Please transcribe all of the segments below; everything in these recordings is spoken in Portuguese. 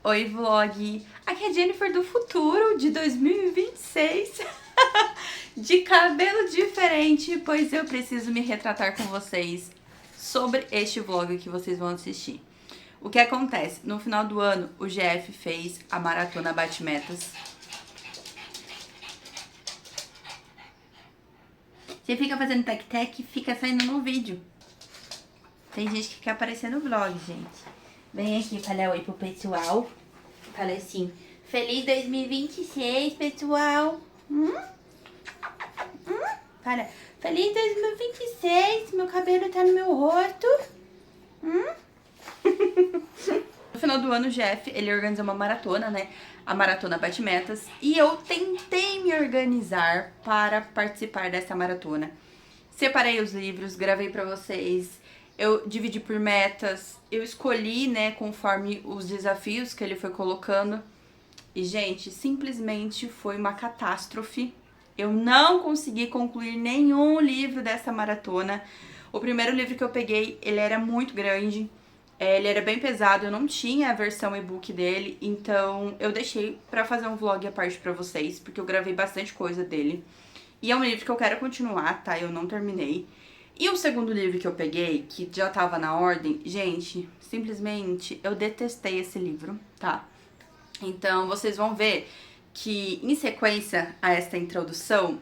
Oi, vlog! Aqui é a Jennifer do futuro, de 2026, de cabelo diferente, pois eu preciso me retratar com vocês sobre este vlog que vocês vão assistir. O que acontece? No final do ano, o GF fez a Maratona Bate-Metas. Você fica fazendo tec-tec e fica saindo no vídeo. Tem gente que quer aparecer no vlog, gente. Vem aqui falar oi pro pessoal. Fala assim, feliz 2026, pessoal. Fala, feliz 2026, meu cabelo tá no meu rosto. No final do ano, o Jeff, ele organizou uma maratona, né? A Maratona Bate-Metas. E eu tentei me organizar para participar dessa maratona. Separei os livros, gravei pra vocês. Eu dividi por metas. Eu escolhi, né, conforme os desafios que ele foi colocando. E, gente, simplesmente foi uma catástrofe. Eu não consegui concluir nenhum livro dessa maratona. O primeiro livro que eu peguei, ele era muito grande. Ele era bem pesado, eu não tinha a versão e-book dele, então eu deixei pra fazer um vlog à parte pra vocês, porque eu gravei bastante coisa dele. E é um livro que eu quero continuar, tá? Eu não terminei. E o segundo livro que eu peguei, que já tava na ordem, gente, simplesmente eu detestei esse livro, tá? Então vocês vão ver que em sequência a esta introdução,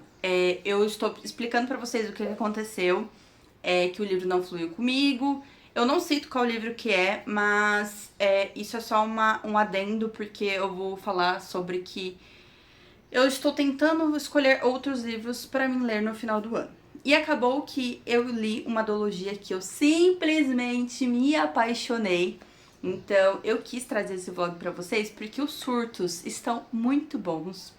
eu estou explicando pra vocês o que aconteceu, que o livro não fluiu comigo. Eu não cito qual livro que é, mas isso é só um adendo, porque eu vou falar sobre que eu estou tentando escolher outros livros para mim ler no final do ano. E acabou que eu li uma duologia que eu simplesmente me apaixonei. Então eu quis trazer esse vlog para vocês porque os surtos estão muito bons.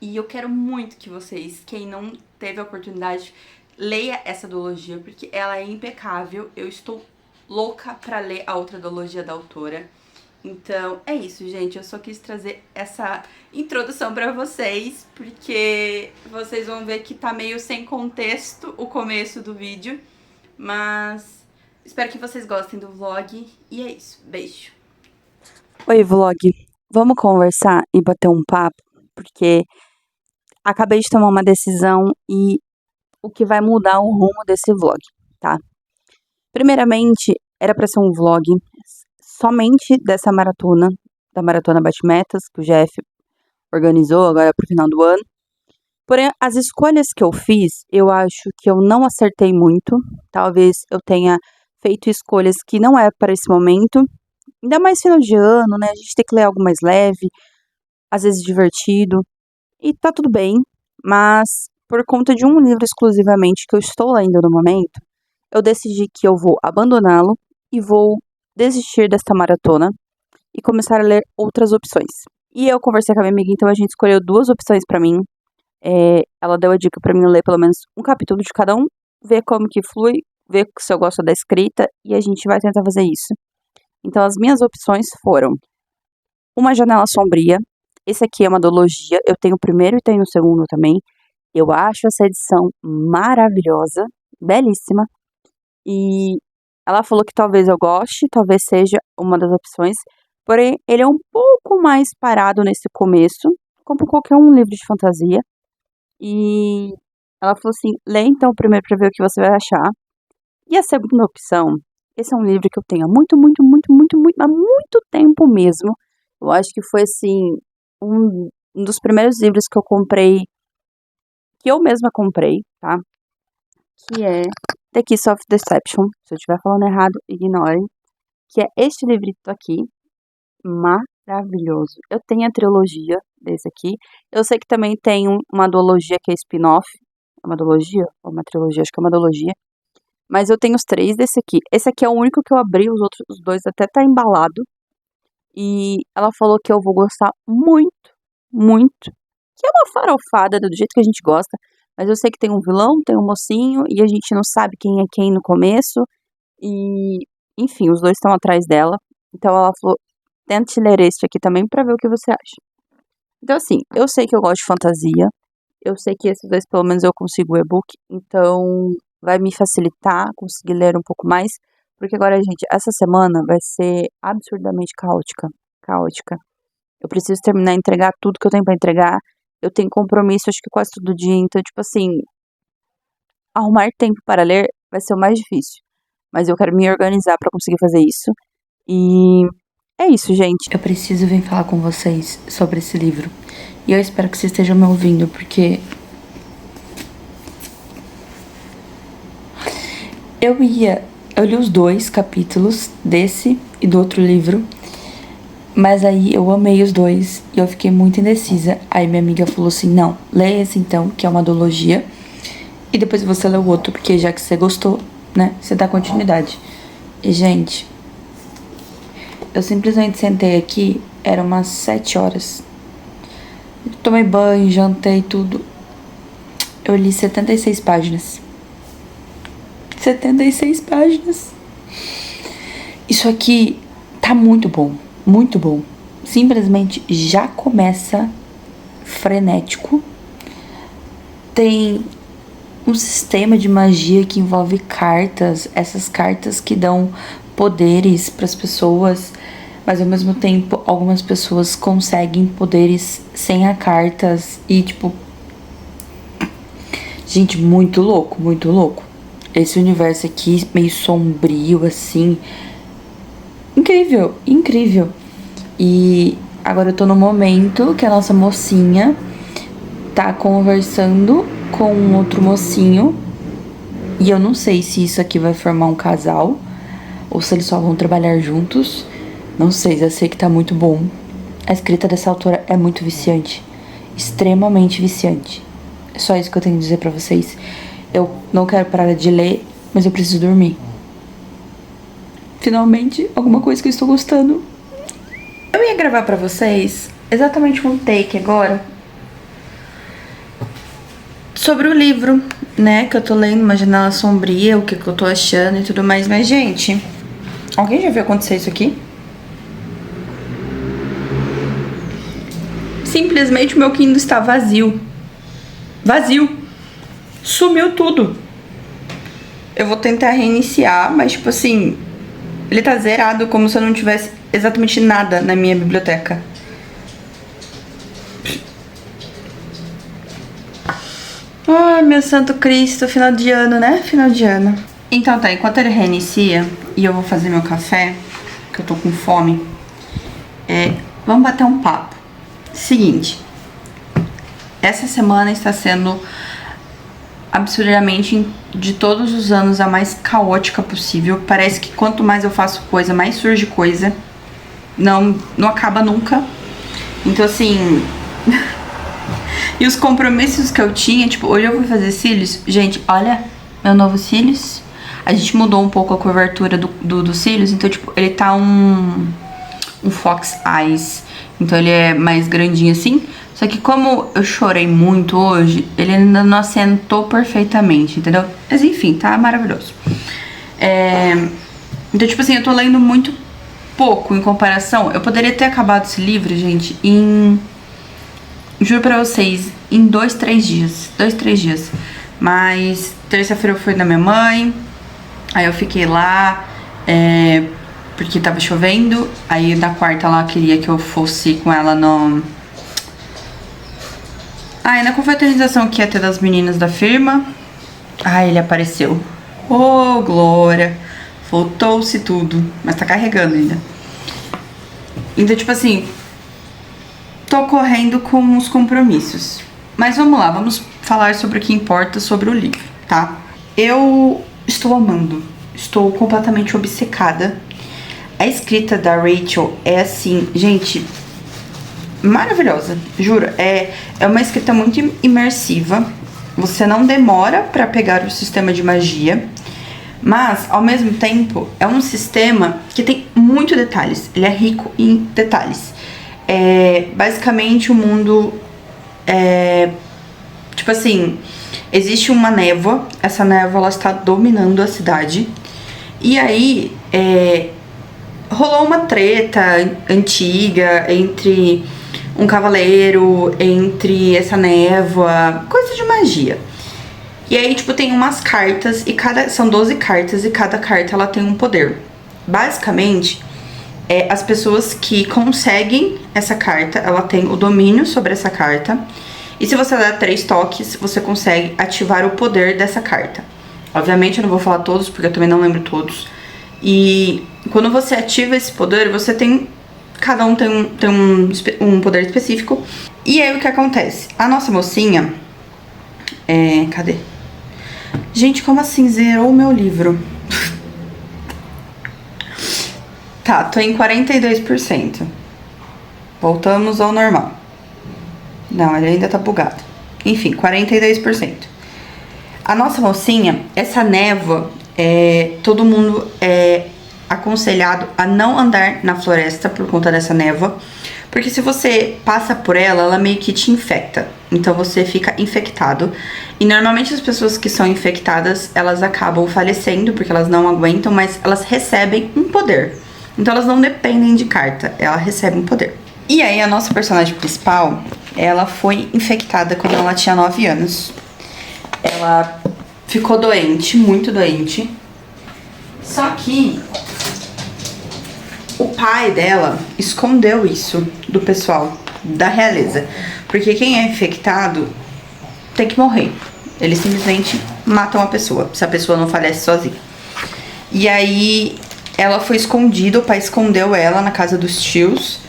E eu quero muito que vocês, quem não teve a oportunidade, leia essa duologia, porque ela é impecável. Eu estou louca pra ler a outra duologia da autora. Então, é isso, gente. Eu só quis trazer essa introdução pra vocês, porque vocês vão ver que tá meio sem contexto o começo do vídeo. Mas espero que vocês gostem do vlog. E é isso. Beijo. Oi, vlog. Vamos conversar e bater um papo, porque acabei de tomar uma decisão e o que vai mudar o rumo desse vlog, tá? Primeiramente, era pra ser um vlog somente dessa maratona, da Maratona Bate-Metas, que o Jeff organizou agora pro final do ano. Porém, as escolhas que eu fiz, eu acho que eu não acertei muito. Talvez eu tenha feito escolhas que não é para esse momento. Ainda mais final de ano, né? A gente tem que ler algo mais leve, às vezes divertido. E tá tudo bem, mas por conta de um livro exclusivamente que eu estou lendo no momento, eu decidi que eu vou abandoná-lo e vou desistir desta maratona e começar a ler outras opções. E eu conversei com a minha amiga, então a gente escolheu duas opções pra mim. Ela deu a dica pra mim ler pelo menos um capítulo de cada um, ver como que flui, ver se eu gosto da escrita e a gente vai tentar fazer isso. Então as minhas opções foram Uma Janela Sombria. Esse aqui é uma duologia, eu tenho o primeiro e tenho o segundo também. Eu acho essa edição maravilhosa, belíssima. E ela falou que talvez eu goste, talvez seja uma das opções. Porém, ele é um pouco mais parado nesse começo, como qualquer um livro de fantasia. E ela falou assim: lê então o primeiro pra ver o que você vai achar. E a segunda opção, esse é um livro que eu tenho há há muito tempo mesmo. Eu acho que foi assim, um dos primeiros livros que eu comprei, que eu mesma comprei, tá? Que é The Kiss of Deception. Se eu estiver falando errado, ignorem. Que é este livrito aqui, maravilhoso. Eu tenho a trilogia desse aqui. Eu sei que também tem uma duologia que é spin-off. É uma duologia? Ou uma trilogia? Acho que é uma duologia. Mas eu tenho os três desse aqui. Esse aqui é o único que eu abri, os dois até tá embalado. E ela falou que eu vou gostar muito, muito. Que é uma farofada do jeito que a gente gosta. Mas eu sei que tem um vilão, tem um mocinho, e a gente não sabe quem é quem no começo. E, enfim, os dois estão atrás dela. Então ela falou, tente ler este aqui também pra ver o que você acha. Então assim, eu sei que eu gosto de fantasia. Eu sei que esses dois pelo menos eu consigo o e-book. Então vai me facilitar conseguir ler um pouco mais. Porque agora, gente, essa semana vai ser absurdamente caótica. caótica. Eu preciso terminar, entregar tudo que eu tenho pra entregar. Eu tenho compromisso, acho que quase todo dia. Então, tipo assim, arrumar tempo para ler vai ser o mais difícil. Mas eu quero me organizar pra conseguir fazer isso. E é isso, gente. Eu preciso vir falar com vocês sobre esse livro. E eu espero que vocês estejam me ouvindo, porque eu li os 2 capítulos desse e do outro livro, mas aí eu amei os 2 e eu fiquei muito indecisa. Aí minha amiga falou assim, não, leia esse então, que é uma duologia, e depois você lê o outro, porque já que você gostou, né, você dá continuidade. E, gente, eu simplesmente sentei aqui, eram umas 7 horas. Tomei banho, jantei, tudo. Eu li 76 páginas. 76 páginas. Isso aqui tá muito bom, muito bom. Simplesmente já começa frenético. Tem um sistema de magia que envolve cartas, essas cartas que dão poderes para as pessoas, mas ao mesmo tempo algumas pessoas conseguem poderes sem as cartas e tipo, gente, muito louco, muito louco. Esse universo aqui meio sombrio assim, incrível, incrível. E agora eu tô no momento que a nossa mocinha tá conversando com um outro mocinho. E eu não sei se isso aqui vai formar um casal ou se eles só vão trabalhar juntos. Não sei, eu sei que tá muito bom. A escrita dessa autora é muito viciante. Extremamente viciante. É só isso que eu tenho a dizer pra vocês. Eu não quero parar de ler, mas eu preciso dormir. Finalmente, alguma coisa que eu estou gostando. Eu ia gravar pra vocês exatamente um take agora sobre o livro, né, que eu tô lendo, Uma Janela Sombria, o que eu tô achando e tudo mais. Mas, gente, alguém já viu acontecer isso aqui? Simplesmente o meu Kindle está vazio. Vazio. Sumiu tudo. Eu vou tentar reiniciar, mas, tipo assim, ele tá zerado, como se eu não tivesse exatamente nada na minha biblioteca. Ai, meu santo Cristo, final de ano, né? Final de ano. Então tá, enquanto ele reinicia e eu vou fazer meu café, que eu tô com fome, vamos bater um papo. Seguinte, essa semana está sendo absurdamente, de todos os anos, a mais caótica possível. Parece que quanto mais eu faço coisa, mais surge coisa. Não acaba nunca. Então, assim... E os compromissos que eu tinha, tipo, hoje eu fui fazer cílios. Gente, olha meu novo cílios. A gente mudou um pouco a curvatura dos cílios. Então, tipo, ele tá um Fox Eyes. Então ele é mais grandinho assim. Só que como eu chorei muito hoje, ele ainda não assentou perfeitamente, entendeu? Mas enfim, tá maravilhoso. Então, tipo assim, eu tô lendo muito pouco em comparação. Eu poderia ter acabado esse livro, gente, juro pra vocês, em 2, 3 dias. 2, 3 dias. Mas terça-feira eu fui na minha mãe. Aí eu fiquei lá, porque tava chovendo. Aí na quarta ela queria que eu fosse com ela na confraternização que ia ter das meninas da firma. Ele apareceu. Oh, glória. Voltou-se tudo. Mas tá carregando ainda. Então, tipo assim, tô correndo com os compromissos. Mas vamos lá, vamos falar sobre o que importa sobre o livro, tá? Eu estou amando. Estou completamente obcecada. A escrita da Rachel é assim, gente, maravilhosa, juro. É uma escrita muito imersiva. Você não demora pra pegar o sistema de magia, mas ao mesmo tempo é um sistema que tem muitos detalhes. Ele é rico em detalhes. Basicamente o mundo tipo assim, existe uma névoa. Essa névoa ela está dominando a cidade. E aí rolou uma treta antiga entre um cavaleiro, entre essa névoa, coisa de magia. E aí, tipo, tem umas cartas, são 12 cartas, e cada carta ela tem um poder. Basicamente, as pessoas que conseguem essa carta, ela tem o domínio sobre essa carta. E se você der 3 toques, você consegue ativar o poder dessa carta. Obviamente eu não vou falar todos, porque eu também não lembro todos. E quando você ativa esse poder, você tem... Cada um tem um poder específico. E aí o que acontece? A nossa mocinha... cadê? Gente, como assim zerou o meu livro? Tá, tô em 42%. Voltamos ao normal. Não, ele ainda tá bugado. Enfim, 42%. A nossa mocinha, essa névoa, todo mundo é aconselhado a não andar na floresta por conta dessa névoa. Porque se você passa por ela, ela meio que te infecta. Então você fica infectado. E normalmente as pessoas que são infectadas, elas acabam falecendo porque elas não aguentam, mas elas recebem um poder. Então elas não dependem de carta, ela recebe um poder. E aí a nossa personagem principal, ela foi infectada quando ela tinha 9 anos. Ela ficou doente, muito doente. Só que o pai dela escondeu isso do pessoal da realeza. Porque quem é infectado tem que morrer. Eles simplesmente matam a pessoa, se a pessoa não falece sozinha. E aí ela foi escondida, o pai escondeu ela na casa dos tios.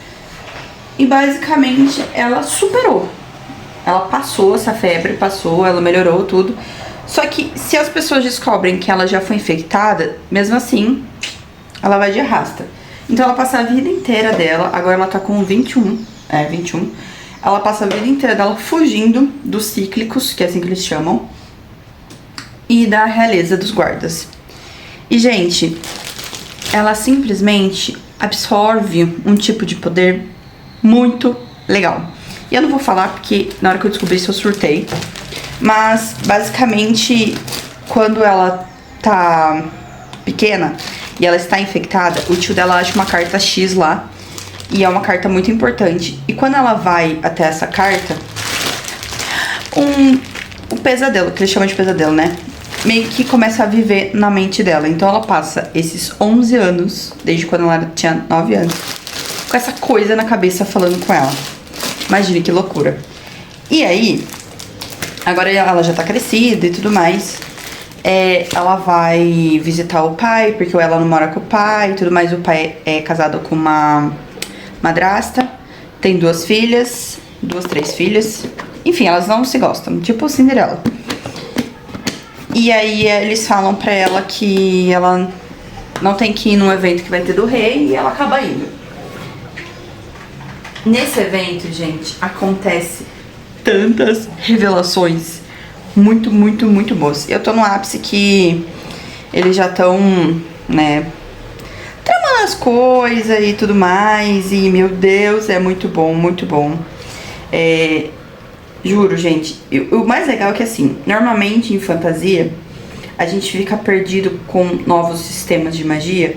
E basicamente ela superou. Ela passou essa febre, ela melhorou tudo. Só que se as pessoas descobrem que ela já foi infectada, mesmo assim, ela vai de arrasta. Então ela passa a vida inteira dela, agora ela tá com 21. Ela passa a vida inteira dela fugindo dos cíclicos, que é assim que eles chamam, e da realeza dos guardas. E, gente, ela simplesmente absorve um tipo de poder muito legal. E eu não vou falar porque na hora que eu descobri isso eu surtei. Mas, basicamente, quando ela tá pequena e ela está infectada, o tio dela acha uma carta X lá. E é uma carta muito importante. E quando ela vai até essa carta, o pesadelo, que eles chamam de pesadelo, né? Meio que começa a viver na mente dela. Então ela passa esses 11 anos, desde quando ela tinha 9 anos, com essa coisa na cabeça falando com ela. Imagine que loucura. E aí, agora ela já tá crescida e tudo mais. Ela vai visitar o pai, porque ela não mora com o pai e tudo mais. O pai é casado com uma madrasta, tem 2 filhas, 3 filhas. Enfim, elas não se gostam, tipo Cinderela. E aí eles falam pra ela que ela não tem que ir num evento que vai ter do rei e ela acaba indo. Nesse evento, gente, acontece tantas revelações muito, muito, muito boas. Eu tô no ápice que eles já estão, né, tramando as coisas e tudo mais. E, meu Deus, é muito bom, muito bom. Juro, gente, o mais legal é que, assim, normalmente em fantasia, a gente fica perdido com novos sistemas de magia,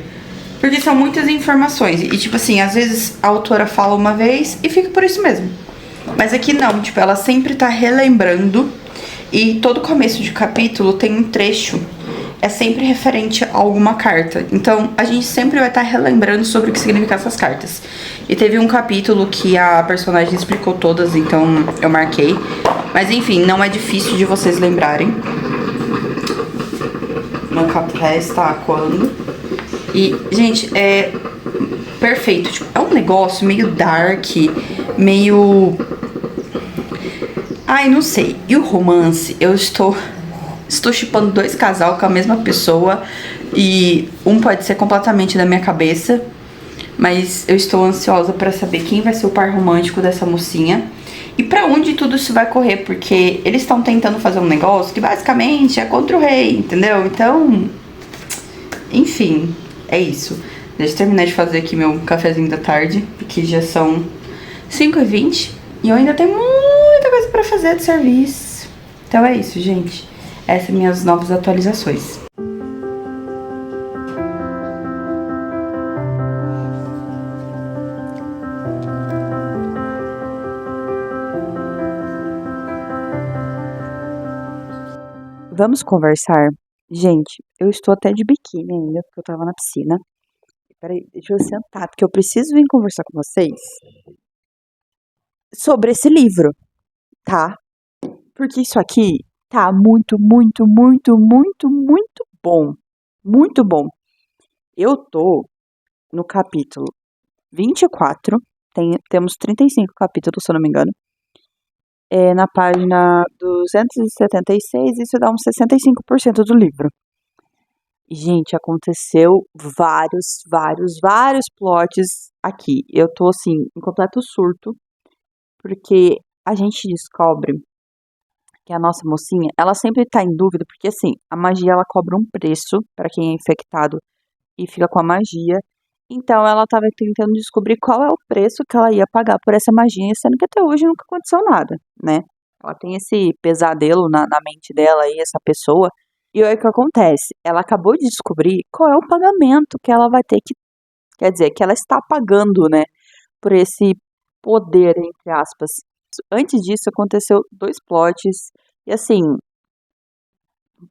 porque são muitas informações. E, tipo assim, às vezes a autora fala uma vez e fica por isso mesmo. Mas aqui não, tipo, ela sempre tá relembrando. E todo começo de capítulo tem um trecho. É sempre referente a alguma carta. Então, a gente sempre vai estar relembrando sobre o que significam essas cartas. E teve um capítulo que a personagem explicou todas, então eu marquei. Mas, enfim, não é difícil de vocês lembrarem. Meu café está coando. E, gente, é perfeito. Tipo, é um negócio meio dark, meio... Ai, não sei. E o romance, eu estou shippando 2 casal com a mesma pessoa. E um pode ser completamente da minha cabeça. Mas eu estou ansiosa pra saber quem vai ser o par romântico dessa mocinha. E pra onde tudo isso vai correr. Porque eles estão tentando fazer um negócio que basicamente é contra o rei, entendeu? Então, enfim, é isso. Deixa eu terminar de fazer aqui meu cafezinho da tarde. Porque já são 5h20. E eu ainda tenho muita coisa pra fazer de serviço. Então é isso, gente. Essas são minhas novas atualizações. Vamos conversar? Gente, eu estou até de biquíni ainda, porque eu tava na piscina. Peraí, deixa eu sentar, porque eu preciso vir conversar com vocês sobre esse livro, tá? Porque isso aqui tá muito, muito, muito, muito, muito bom. Muito bom. Eu tô no capítulo 24, temos 35 capítulos, se eu não me engano. Na página 276, isso dá uns 65% do livro. E, gente, aconteceu vários plots aqui. Eu tô, assim, em completo surto, porque a gente descobre que a nossa mocinha, ela sempre tá em dúvida, porque, assim, a magia, ela cobra um preço para quem é infectado e fica com a magia. Então, ela tava tentando descobrir qual é o preço que ela ia pagar por essa magia, sendo que até hoje nunca aconteceu nada, né? Ela tem esse pesadelo na mente dela aí, essa pessoa. E aí o que acontece? Ela acabou de descobrir qual é o pagamento que ela vai ter que, quer dizer, que ela está pagando, né, por esse poder, entre aspas. Antes disso, aconteceu dois plots, e assim,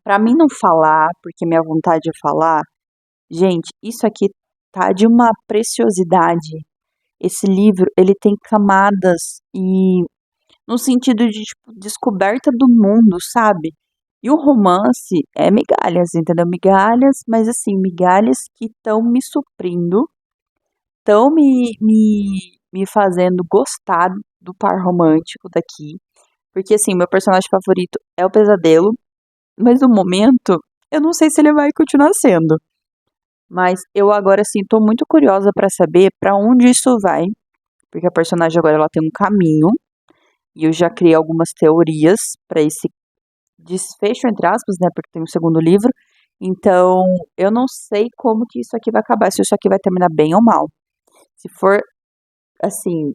pra mim não falar, porque minha vontade é falar, gente, isso aqui tá de uma preciosidade. Esse livro, ele tem camadas e no sentido de tipo, descoberta do mundo, sabe? E o romance é migalhas, entendeu? Migalhas, mas assim, migalhas que estão me suprindo, estão me fazendo gostar do par romântico daqui. Porque assim, meu personagem favorito é o Pesadelo, mas no momento eu não sei se ele vai continuar sendo. Mas eu agora assim tô muito curiosa pra saber pra onde isso vai, porque a personagem agora ela tem um caminho e eu já criei algumas teorias pra esse desfecho entre aspas, né, porque tem um segundo livro. Então, eu não sei como que isso aqui vai acabar, se isso aqui vai terminar bem ou mal. Se for assim,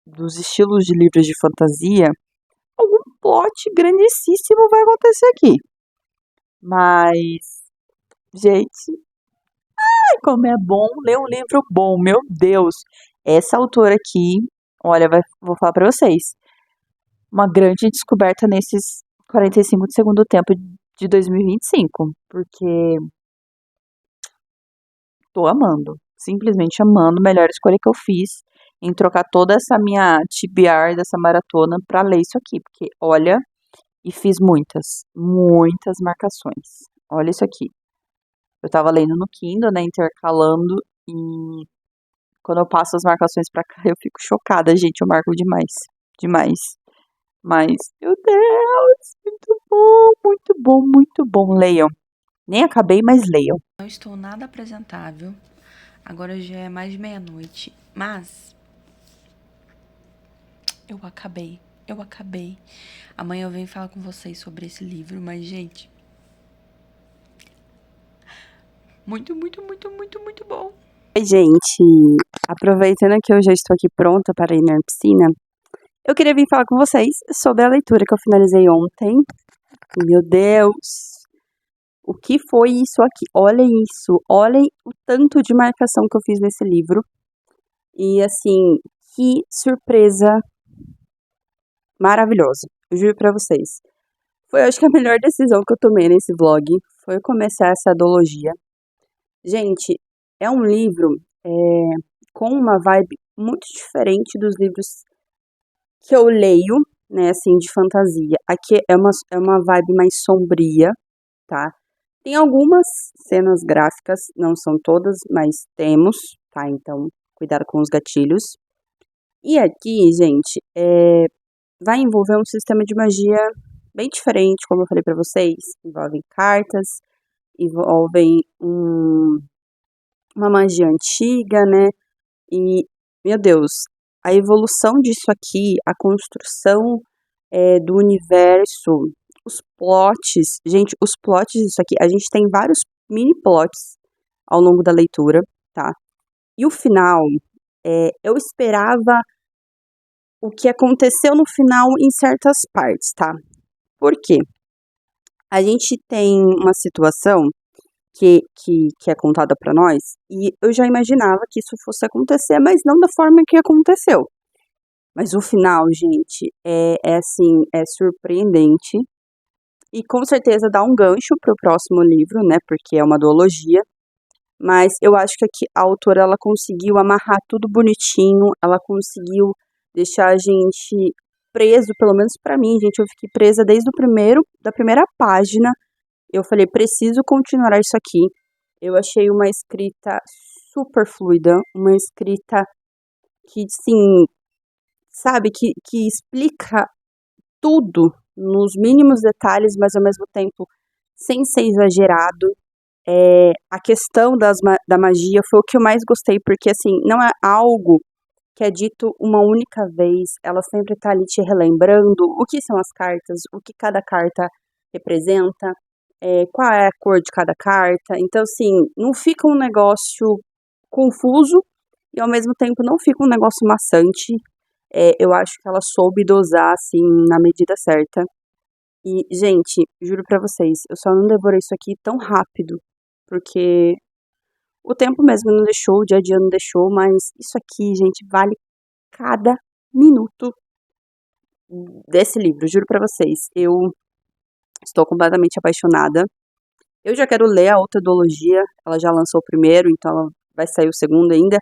dos estilos de livros de fantasia, algum plot grandíssimo vai acontecer aqui. Mas, gente, como é bom ler um livro bom, meu Deus. Essa autora aqui, olha, vou falar pra vocês, uma grande descoberta nesses 45 de segundo tempo de 2025, porque tô amando, simplesmente amando, melhor escolha que eu fiz em trocar toda essa minha TBR dessa maratona pra ler isso aqui, porque olha, e fiz muitas marcações. Olha isso aqui. Eu tava lendo no Kindle, né, intercalando, e quando eu passo as marcações pra cá, eu fico chocada, gente, eu marco demais, demais. Mas, meu Deus, muito bom, muito bom, muito bom. Leiam. Nem acabei, mas leiam. Não estou nada apresentável. Agora já é mais de meia-noite. Mas eu acabei. Eu acabei. Amanhã eu venho falar com vocês sobre esse livro, mas, gente. Muito, muito, muito, muito, muito bom. Oi, gente. Aproveitando que eu já estou aqui pronta para ir na piscina, eu queria vir falar com vocês sobre a leitura que eu finalizei ontem. Meu Deus! O que foi isso aqui? Olhem isso, olhem o tanto de marcação que eu fiz nesse livro. E assim, que surpresa maravilhosa. Eu juro pra vocês. Foi, acho que a melhor decisão que eu tomei nesse vlog foi começar essa duologia. Gente, é um livro com uma vibe muito diferente dos livros que eu leio, né, assim, de fantasia. Aqui é uma vibe mais sombria, tá? Tem algumas cenas gráficas, não são todas, mas temos, tá? Então, cuidado com os gatilhos. E aqui, gente, vai envolver um sistema de magia bem diferente, como eu falei pra vocês. Envolvem cartas, envolvem uma magia antiga, né? E, meu Deus, a evolução disso aqui, a construção do universo, os plots, gente, os plots disso aqui, a gente tem vários mini plots ao longo da leitura, tá? E o final, eu esperava o que aconteceu no final em certas partes, tá? Por quê? A gente tem uma situação que é contada pra nós e eu já imaginava que isso fosse acontecer, mas não da forma que aconteceu. Mas o final, gente, é assim, é surpreendente e com certeza dá um gancho pro próximo livro, né? Porque é uma duologia. mas eu acho que aqui a autora ela conseguiu amarrar tudo bonitinho, ela conseguiu deixar a gente preso, pelo menos pra mim, gente, eu fiquei presa desde da primeira página. Eu falei, preciso continuar isso aqui. Eu achei uma escrita super fluida, uma escrita que, sim, sabe, que explica tudo nos mínimos detalhes, mas ao mesmo tempo sem ser exagerado. A questão da magia foi o que eu mais gostei, porque assim, não é algo que é dito uma única vez, ela sempre tá ali te relembrando o que são as cartas, o que cada carta representa, qual é a cor de cada carta. Então, assim, não fica um negócio confuso e ao mesmo tempo não fica um negócio maçante. Eu acho que ela soube dosar, assim, na medida certa. E, gente, juro pra vocês, eu só não devorei isso aqui tão rápido, porque o tempo mesmo não deixou, o dia a dia não deixou, mas isso aqui, gente, vale cada minuto desse livro, juro pra vocês. Eu estou completamente apaixonada. Eu já quero ler a outra duologia, ela já lançou o primeiro, então ela vai sair o segundo ainda.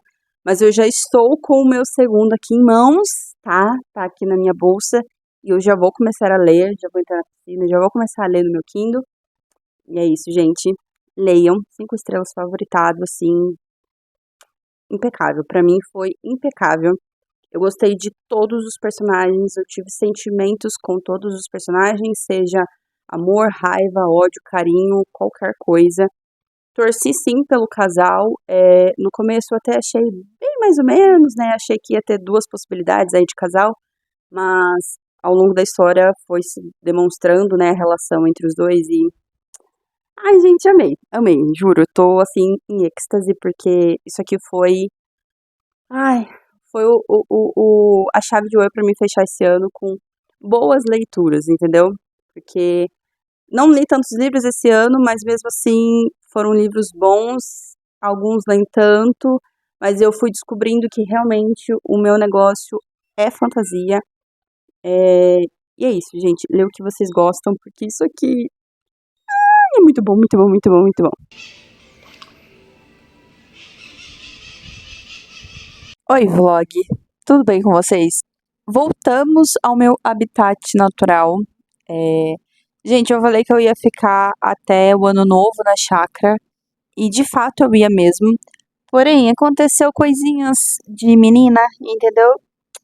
Mas eu já estou com o meu segundo aqui em mãos, tá? Tá aqui na minha bolsa. E eu já vou começar a ler, já vou entrar na piscina, já vou começar a ler no meu Kindle. E é isso, gente. Leiam, 5 estrelas favoritado, assim, impecável. Pra mim foi impecável. Eu gostei de todos os personagens, eu tive sentimentos com todos os personagens, seja amor, raiva, ódio, carinho, qualquer coisa. Torci sim pelo casal. No começo eu até achei bem mais ou menos, né? Achei que ia ter duas possibilidades aí de casal, mas ao longo da história foi se demonstrando, né, a relação entre os dois e. Ai, gente, amei, amei, juro, eu tô assim em êxtase, porque isso aqui foi. Ai, foi a chave de ouro pra mim fechar esse ano com boas leituras, entendeu? Porque não li tantos livros esse ano, mas mesmo assim foram livros bons, alguns nem tanto, mas eu fui descobrindo que realmente o meu negócio é fantasia. É, e é isso, gente. Lê o que vocês gostam, porque isso aqui é muito bom, muito bom, muito bom, muito bom. Oi, vlog. Tudo bem com vocês? Voltamos ao meu habitat natural. É, Gente, eu falei que eu ia ficar até o ano novo na chácara. E de fato eu ia mesmo. Porém, aconteceu coisinhas de menina, entendeu?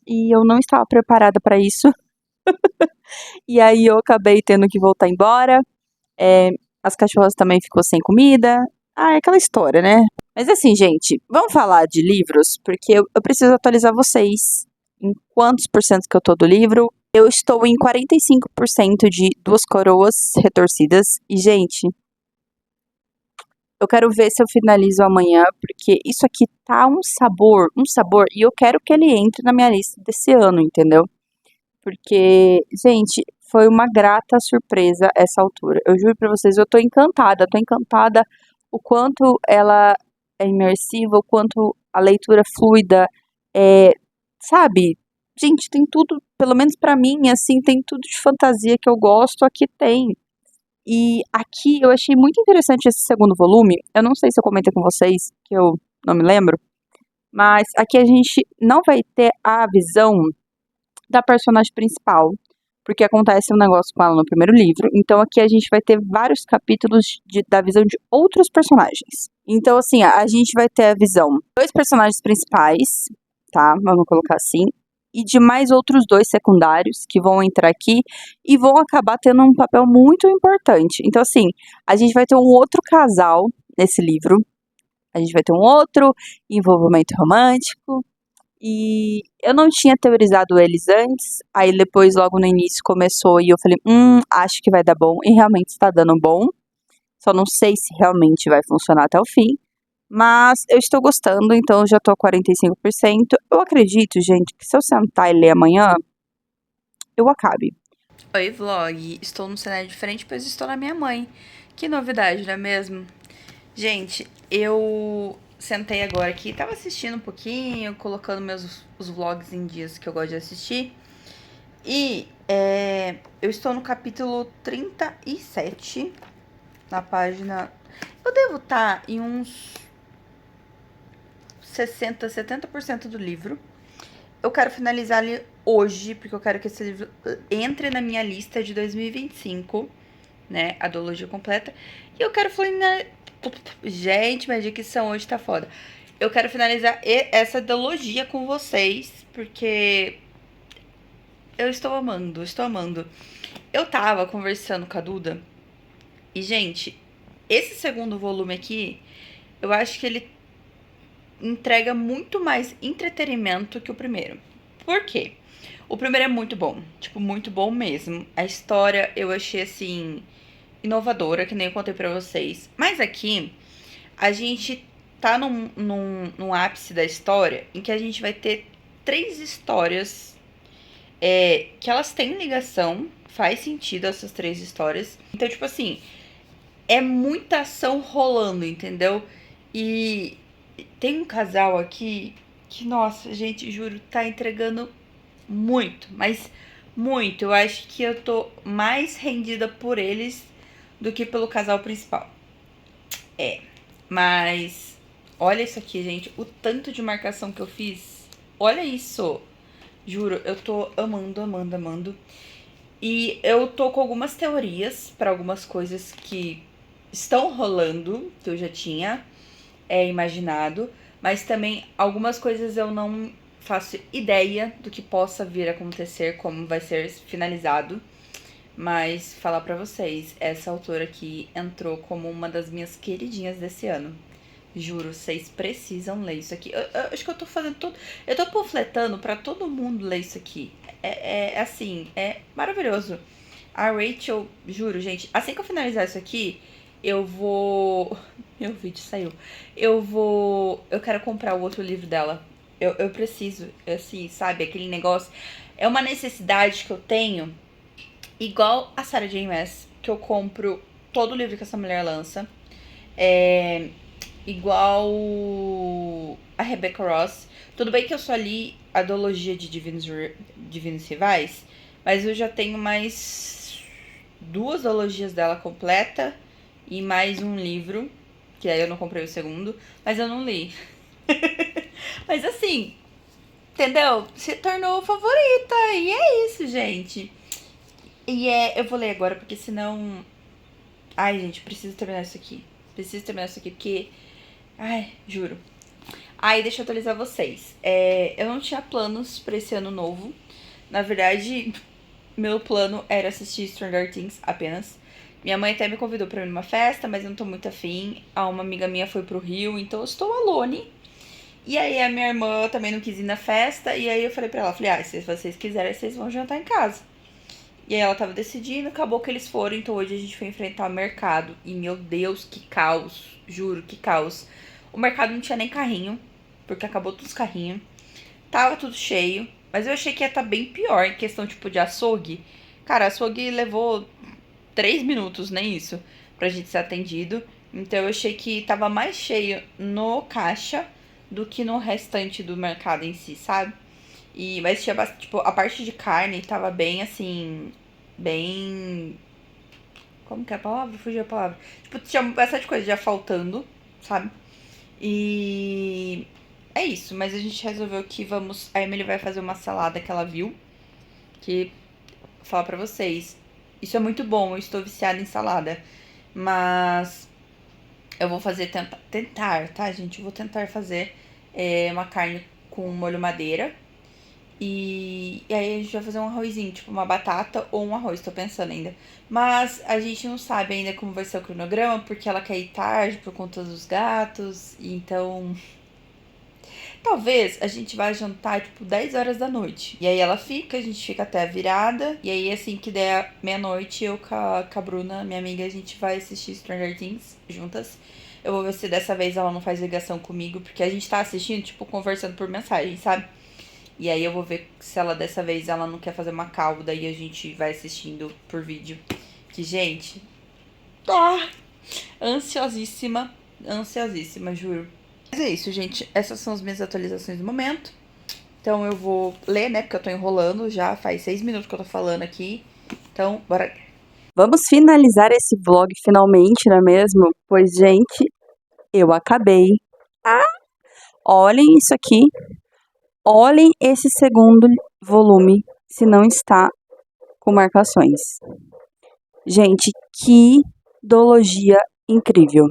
E eu não estava preparada para isso. E aí eu acabei tendo que voltar embora. É, as cachorras também ficou sem comida. Ah, é aquela história, né? Mas assim, gente, vamos falar de livros, porque eu preciso atualizar vocês. Em quantos por cento que eu tô do livro? Eu estou em 45% de Duas Coroas Retorcidas. E, gente, eu quero ver se eu finalizo amanhã, porque isso aqui tá um sabor, e eu quero que ele entre na minha lista desse ano, entendeu? Porque, gente, foi uma grata surpresa essa altura. Eu juro pra vocês, eu tô encantada o quanto ela é imersiva, o quanto a leitura é fluida, é, sabe? Gente, tem tudo, pelo menos pra mim, assim, tem tudo de fantasia que eu gosto, aqui tem. E aqui eu achei muito interessante esse segundo volume. Eu não sei se eu comentei com vocês, que eu não me lembro, mas aqui a gente não vai ter a visão da personagem principal, porque acontece um negócio com ela no primeiro livro. Então aqui a gente vai ter vários capítulos da visão de outros personagens. Então, assim, a gente vai ter a visão de dois personagens principais, tá? Vamos colocar assim. E de mais outros dois secundários que vão entrar aqui e vão acabar tendo um papel muito importante. Então, assim, a gente vai ter um outro casal nesse livro. A gente vai ter um outro envolvimento romântico. E eu não tinha teorizado eles antes, aí depois, logo no início, começou e eu falei, acho que vai dar bom, e realmente está dando bom. Só não sei se realmente vai funcionar até o fim, mas eu estou gostando, então eu já tô 45%. Eu acredito, gente, que se eu sentar e ler amanhã, eu acabe. Oi, vlog. Estou num cenário diferente, pois estou na minha mãe. Que novidade, não é mesmo? Gente, eu sentei agora aqui, tava assistindo um pouquinho, colocando os vlogs em dias que eu gosto de assistir. E eu estou no capítulo 37, na página. Eu devo estar em uns 60, 70% do livro. Eu quero finalizar ele hoje, porque eu quero que esse livro entre na minha lista de 2025, né? A duologia completa. E eu quero finalizar... Gente, minha dicção hoje tá foda. Eu quero finalizar essa duologia com vocês, porque eu estou amando, estou amando. Eu tava conversando com a Duda e, gente, esse segundo volume aqui, eu acho que ele entrega muito mais entretenimento que o primeiro. Por quê? O primeiro é muito bom, tipo, muito bom mesmo. A história eu achei, assim, inovadora, que nem eu contei pra vocês. Mas aqui, a gente tá num ápice da história em que a gente vai ter 3 histórias que elas têm ligação, faz sentido essas 3 histórias. Então, tipo assim, é muita ação rolando, entendeu? E tem um casal aqui que, nossa, gente, juro, tá entregando muito, mas muito. Eu acho que eu tô mais rendida por eles do que pelo casal principal. Mas olha isso aqui, gente, o tanto de marcação que eu fiz. Olha isso. Juro, eu tô amando, amando, amando. E eu tô com algumas teorias para algumas coisas que estão rolando, que eu já tinha imaginado, mas também algumas coisas eu não faço ideia do que possa vir a acontecer, como vai ser finalizado. Mas falar pra vocês, essa autora aqui entrou como uma das minhas queridinhas desse ano. Juro, vocês precisam ler isso aqui. Eu acho que eu tô fazendo tudo. Eu tô panfletando pra todo mundo ler isso aqui. Assim, é maravilhoso. A Rachel, juro, gente, assim que eu finalizar isso aqui, eu vou. Meu vídeo saiu. Eu quero comprar o outro livro dela. Eu preciso, assim, sabe? Aquele negócio. É uma necessidade que eu tenho, igual a Sarah J. Maas, que eu compro todo o livro que essa mulher lança. Igual a Rebecca Ross. Tudo bem que eu só li a duologia de Divinos Rivais, mas eu já tenho mais 2 duologias dela completa e mais um livro, que aí eu não comprei o segundo, mas eu não li. Mas assim, entendeu? Se tornou favorita e é isso, gente. E eu vou ler agora, porque senão... Ai, gente, preciso terminar isso aqui. Preciso terminar isso aqui, porque... Ai, juro. Aí, deixa eu atualizar vocês. Eu não tinha planos pra esse ano novo. Na verdade, meu plano era assistir Stranger Things apenas. Minha mãe até me convidou pra ir numa festa, mas eu não tô muito afim. Uma amiga minha foi pro Rio, então eu estou alone. E aí a minha irmã também não quis ir na festa. E aí eu falei pra ela, falei, se vocês quiserem, vocês vão jantar em casa. E aí ela tava decidindo, acabou que eles foram. Então hoje a gente foi enfrentar o mercado. E meu Deus, que caos. Juro, que caos. O mercado não tinha nem carrinho, porque acabou todos os carrinhos. Tava tudo cheio, mas eu achei que ia estar bem pior em questão, tipo, de açougue. Cara, açougue levou 3 minutos, nem isso, pra gente ser atendido. Então eu achei que tava mais cheio no caixa do que no restante do mercado em si, sabe? Mas tinha bastante, tipo, a parte de carne tava bem, assim, bem... Como que é a palavra? Fugiu a palavra. Tipo, tinha bastante coisa já faltando, sabe? E é isso, mas a gente resolveu que vamos... A Emily vai fazer uma salada que ela viu, que, vou falar pra vocês, isso é muito bom, eu estou viciada em salada, mas eu vou fazer, tentar, tá, gente? Eu vou tentar fazer uma carne com molho madeira, e aí a gente vai fazer um arrozinho, tipo uma batata ou um arroz, tô pensando ainda. Mas a gente não sabe ainda como vai ser o cronograma, porque ela quer ir tarde por conta dos gatos, então talvez a gente vá jantar, tipo, 10 horas da noite. E aí ela fica, a gente fica até a virada. E aí, assim que der meia-noite, eu com a Bruna, minha amiga, a gente vai assistir Stranger Things juntas. Eu vou ver se dessa vez ela não faz ligação comigo, porque a gente tá assistindo, tipo, conversando por mensagem, sabe? E aí eu vou ver se ela dessa vez ela não quer fazer uma call, daí a gente vai assistindo por vídeo. Que, gente, ansiosíssima, ansiosíssima, juro. Mas é isso, gente. Essas são as minhas atualizações do momento. Então eu vou ler, né? Porque eu tô enrolando já. Faz 6 minutos que eu tô falando aqui. Então, bora. Vamos finalizar esse vlog finalmente, não é mesmo? Pois, gente, eu acabei. Ah! olhem isso aqui, olhem esse segundo volume, se não está com marcações. Gente, que duologia incrível.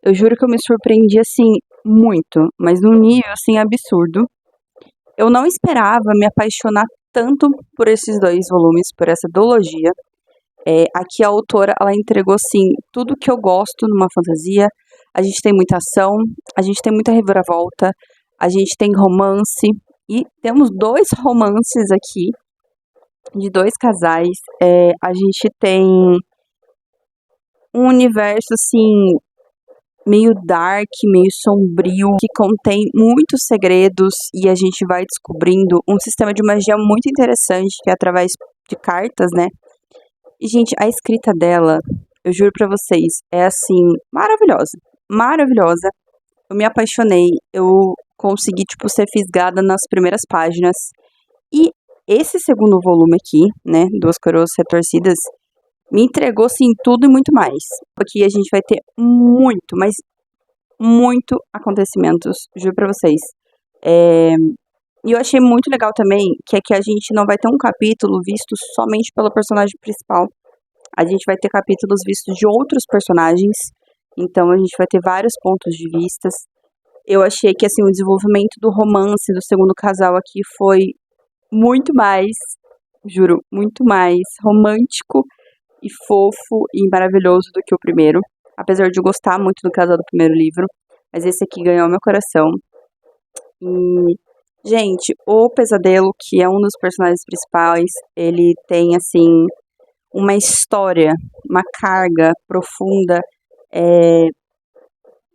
Eu juro que eu me surpreendi, assim, muito, mas num nível, assim, absurdo. Eu não esperava me apaixonar tanto por esses 2 volumes, por essa duologia. Aqui a autora, ela entregou, assim, tudo que eu gosto numa fantasia. A gente tem muita ação, a gente tem muita reviravolta, a gente tem romance, e temos 2 romances aqui, de 2 casais. A gente tem um universo, assim, meio dark, meio sombrio, que contém muitos segredos e a gente vai descobrindo um sistema de magia muito interessante, que é através de cartas, né? E, gente, a escrita dela, eu juro pra vocês, é assim, maravilhosa. Maravilhosa. Eu me apaixonei, eu consegui, tipo, ser fisgada nas primeiras páginas. E esse segundo volume aqui, né, Duas Coroas Retorcidas, me entregou, sim, tudo e muito mais. Aqui a gente vai ter muito, mas muito acontecimentos, juro pra vocês. E eu achei muito legal também que aqui a gente não vai ter um capítulo visto somente pelo personagem principal. A gente vai ter capítulos vistos de outros personagens. Então a gente vai ter vários pontos de vistas. Eu achei que, assim, o desenvolvimento do romance do segundo casal aqui foi muito mais, juro, muito mais romântico e fofo e maravilhoso do que o primeiro. Apesar de eu gostar muito do casal do primeiro livro, mas esse aqui ganhou meu coração. E, gente, o Pesadelo, que é um dos personagens principais, ele tem, assim, uma história, uma carga profunda,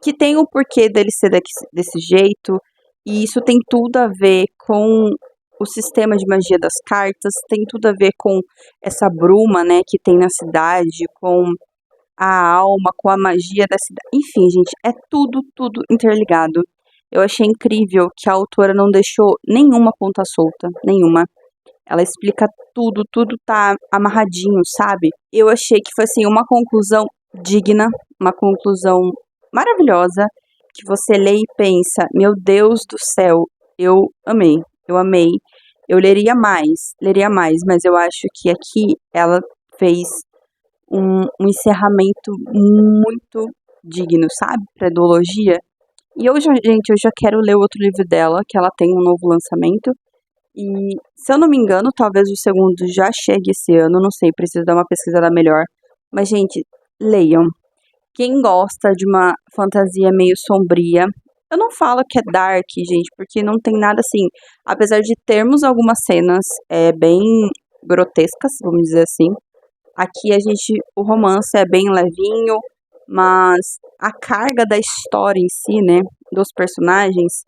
que tem o porquê dele ser desse jeito, e isso tem tudo a ver com o sistema de magia das cartas, tem tudo a ver com essa bruma, né, que tem na cidade, com a alma, com a magia da cidade. Enfim, gente, é tudo, tudo interligado. Eu achei incrível que a autora não deixou nenhuma ponta solta, nenhuma. Ela explica tudo, tudo tá amarradinho, sabe? Eu achei que foi, assim, uma conclusão digna, uma conclusão maravilhosa, que você lê e pensa, meu Deus do céu, eu amei, eu amei. Eu leria mais, mas eu acho que aqui ela fez um encerramento muito digno, sabe? Pra duologia. E eu já, gente, eu já quero ler o outro livro dela, que ela tem um novo lançamento. E, se eu não me engano, talvez o segundo já chegue esse ano, não sei, preciso dar uma pesquisada melhor. Mas, gente, leiam. Quem gosta de uma fantasia meio sombria, eu não falo que é dark, gente, porque não tem nada assim. Apesar de termos algumas cenas bem grotescas, vamos dizer assim. Aqui o romance é bem levinho, mas a carga da história em si, né, dos personagens,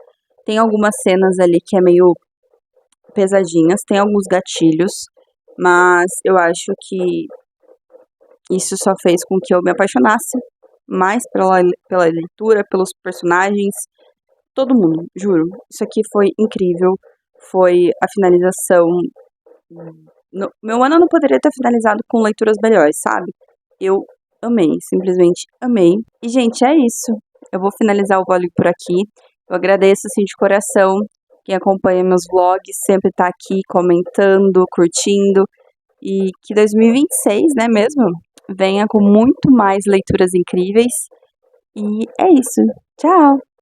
tem algumas cenas ali que é meio pesadinhas, tem alguns gatilhos, mas eu acho que isso só fez com que eu me apaixonasse mais pela leitura, pelos personagens, todo mundo, juro. Isso aqui foi incrível, foi a finalização. Meu ano não poderia ter finalizado com leituras melhores, sabe? Eu amei, simplesmente amei. E, gente, é isso. Eu vou finalizar o vlog por aqui. Eu agradeço, assim, de coração quem acompanha meus vlogs, sempre tá aqui comentando, curtindo. E que 2026, né, mesmo, venha com muito mais leituras incríveis. E é isso. Tchau!